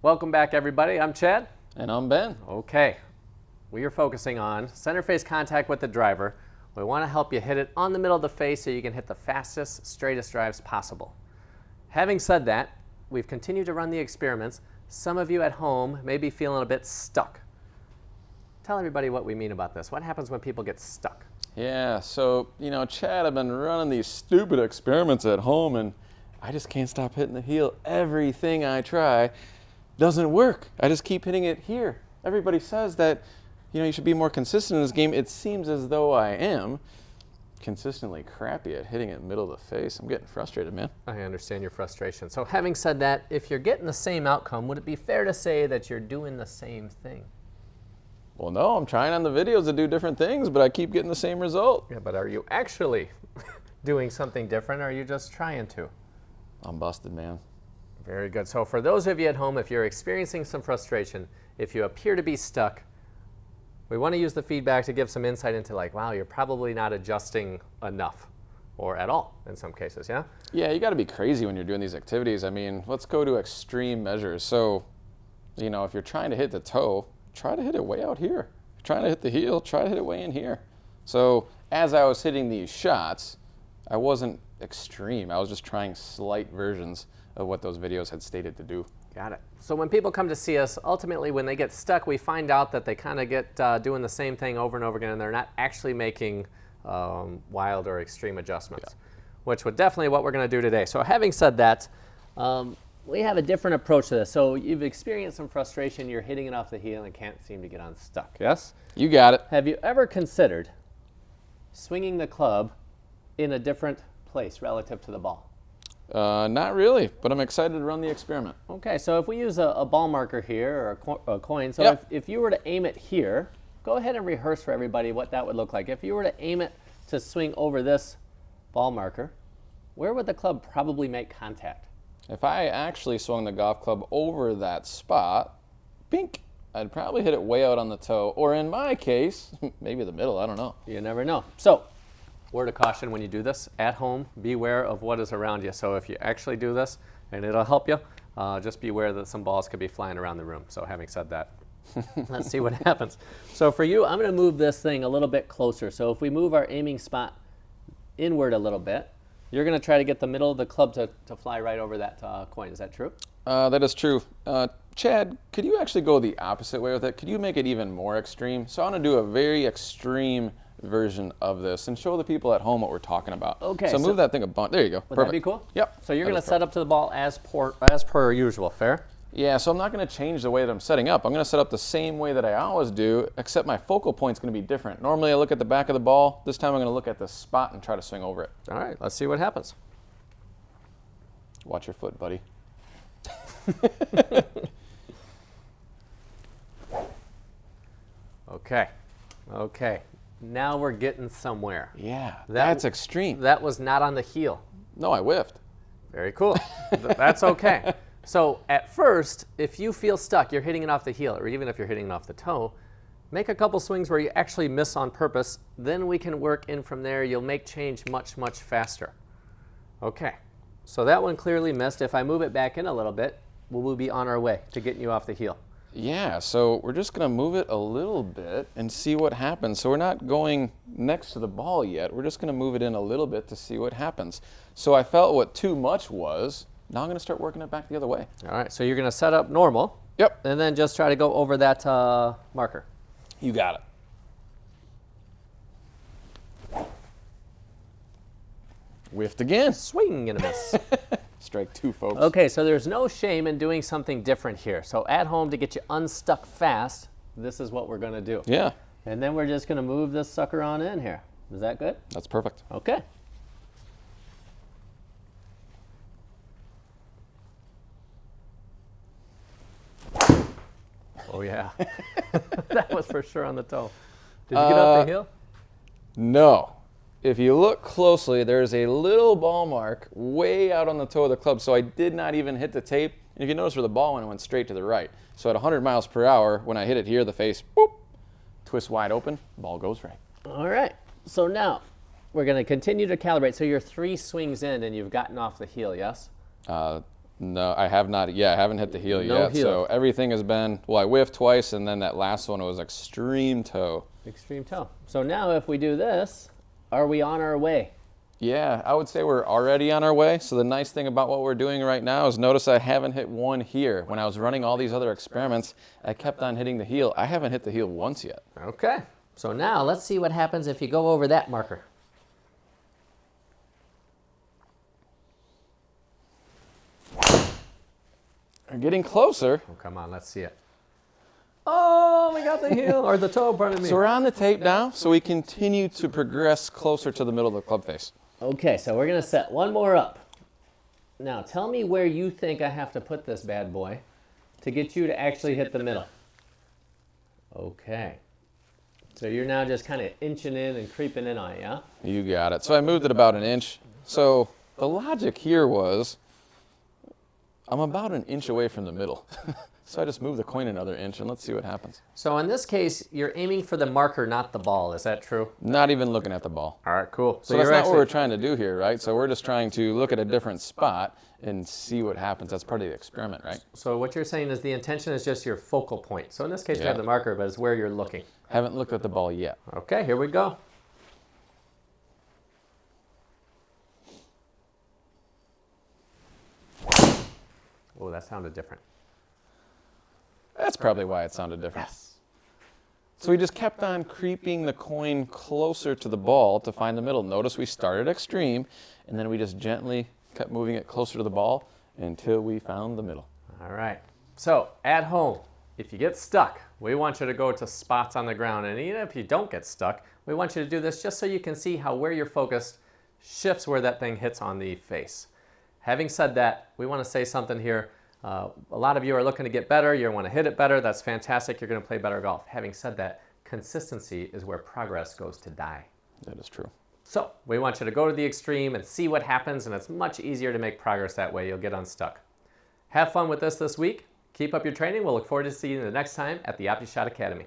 Welcome back, everybody. I'm Chad. And I'm Ben. Okay, we are focusing on center face contact with the driver. We want to help you hit it on the middle of the face so you can hit the fastest, straightest drives possible. Having said that, we've continued to run the experiments. Some of you at home may be feeling a bit stuck. Tell everybody what we mean about this. What happens when people get stuck? Yeah, so, Chad, I've been running these stupid experiments at home and I just can't stop hitting the heel. Everything I try doesn't work. I just keep hitting it here. Everybody says that, you should be more consistent in this game. It seems as though I am consistently crappy at hitting it middle of the face. I'm getting frustrated, man. I understand your frustration. So having said that, if you're getting the same outcome, would it be fair to say that you're doing the same thing? Well, no, I'm trying on the videos to do different things, but I keep getting the same result. Yeah, but are you actually doing something different, or are you just trying to? I'm busted, man. Very good. So for those of you at home, if you're experiencing some frustration, if you appear to be stuck, we want to use the feedback to give some insight into wow, you're probably not adjusting enough or at all in some cases, yeah? Yeah, you got to be crazy when you're doing these activities. I mean, let's go to extreme measures. So, if you're trying to hit the toe, try to hit it way out here. If you're trying to hit the heel, try to hit it way in here. So as I was hitting these shots, I wasn't extreme. I was just trying slight versions of what those videos had stated to do. Got it. So when people come to see us, ultimately when they get stuck, we find out that they kind of get doing the same thing over and over again, and they're not actually making wild or extreme adjustments, which would definitely what we're going to do today. So having said that, we have a different approach to this. So you've experienced some frustration, you're hitting it off the heel and can't seem to get unstuck, yes? You got it. Have you ever considered swinging the club in a different place relative to the ball? Not really, but I'm excited to run the experiment. Okay, so if we use a ball marker here or a coin, so Yep. if you were to aim it here, go ahead and rehearse for everybody what that would look like. If you were to aim it to swing over this ball marker, where would the club probably make contact? If I actually swung the golf club over that spot, pink, I'd probably hit it way out on the toe, or in my case, maybe the middle, I don't know. You never know. So, word of caution when you do this, at home, beware of what is around you. So if you actually do this, and it'll help you, just beware that some balls could be flying around the room. So having said that, let's see what happens. So for you, I'm going to move this thing a little bit closer. So if we move our aiming spot inward a little bit, you're going to try to get the middle of the club to fly right over that coin. Is that true? That is true. Chad, could you actually go the opposite way with it? Could you make it even more extreme? So I want to do a very extreme version of this and show the people at home what we're talking about. Okay. So move that thing a bunch. There you go. Would Perfect. that be cool? Yep. So you're going to set up to the ball as per usual. Fair? Yeah, so I'm not going to change the way that I'm setting up. I'm going to set up the same way that I always do, except my focal point's going to be different. Normally I look at the back of the ball. This time I'm going to look at the spot and try to swing over it. All right, let's see what happens. Watch your foot, buddy. Okay. Now we're getting somewhere. Yeah, that's extreme. That was not on the heel. No, I whiffed. Very cool. That's okay. So at first, if you feel stuck, you're hitting it off the heel, or even if you're hitting it off the toe, make a couple swings where you actually miss on purpose. Then we can work in from there. You'll make change much, much faster. Okay. So that one clearly missed. If I move it back in a little bit, we'll be on our way to getting you off the heel. Yeah, so we're just going to move it a little bit and see what happens. So we're not going next to the ball yet. We're just going to move it in a little bit to see what happens. So I felt what too much was. Now I'm going to start working it back the other way. All right, so you're going to set up normal. Yep. And then just try to go over that marker. You got it. Whiffed again. Swing and a miss. Strike two, folks. Okay, so there's no shame in doing something different here. So at home, to get you unstuck fast, this is what we're going to do. Yeah. And then we're just going to move this sucker on in here. Is that good? That's perfect. Okay. Oh, yeah. That was for sure on the toe. Did you get up the heel? No. If you look closely, there's a little ball mark way out on the toe of the club, so I did not even hit the tape. And if you notice where the ball went straight to the right. So at 100 miles per hour, when I hit it here, the face, boop, twists wide open, ball goes right. All right. So now we're going to continue to calibrate. So you're 3 swings in and you've gotten off the heel, yes? No, I have not. Yeah, I haven't hit the heel No yet. heel. So everything has been, well, I whiffed twice, and then that last one was extreme toe. Extreme toe. So now if we do this, are we on our way? Yeah, I would say we're already on our way. So the nice thing about what we're doing right now is notice I haven't hit one here. When I was running all these other experiments, I kept on hitting the heel. I haven't hit the heel once yet. Okay. So now let's see what happens if you go over that marker. We're getting closer. Oh, come on, let's see it. Oh, we got the heel, or the toe, pardon me. So we're on the tape now, so we continue to progress closer to the middle of the club face. Okay, so we're going to set one more up. Now, tell me where you think I have to put this bad boy to get you to actually hit the middle. Okay. So you're now just kind of inching in and creeping in on it, yeah? You got it. So I moved it about an inch. So the logic here was I'm about an inch away from the middle. So I just moved the coin another inch, and let's see what happens. So in this case, you're aiming for the marker, not the ball. Is that true? Not even looking at the ball. All right, cool. So that's not what we're trying to do here, right? So we're just trying to look at a different spot and see what happens. That's part of the experiment, right? So what you're saying is the intention is just your focal point. So in this case, we Yeah. have the marker, but it's where you're looking. Haven't looked at the ball yet. Okay, here we go. Oh, that sounded different. That's probably why it sounded different. So we just kept on creeping the coin closer to the ball to find the middle. Notice we started extreme, and then we just gently kept moving it closer to the ball until we found the middle. All right. So at home, if you get stuck, we want you to go to spots on the ground. And even if you don't get stuck, we want you to do this just so you can see how where you're focused shifts where that thing hits on the face. Having said that, we want to say something here. A lot of you are looking to get better. You want to hit it better. That's fantastic. You're going to play better golf. Having said that, consistency is where progress goes to die. That is true. So we want you to go to the extreme and see what happens, and it's much easier to make progress that way. You'll get unstuck. Have fun with this week. Keep up your training. We'll look forward to seeing you the next time at the OptiShot Academy.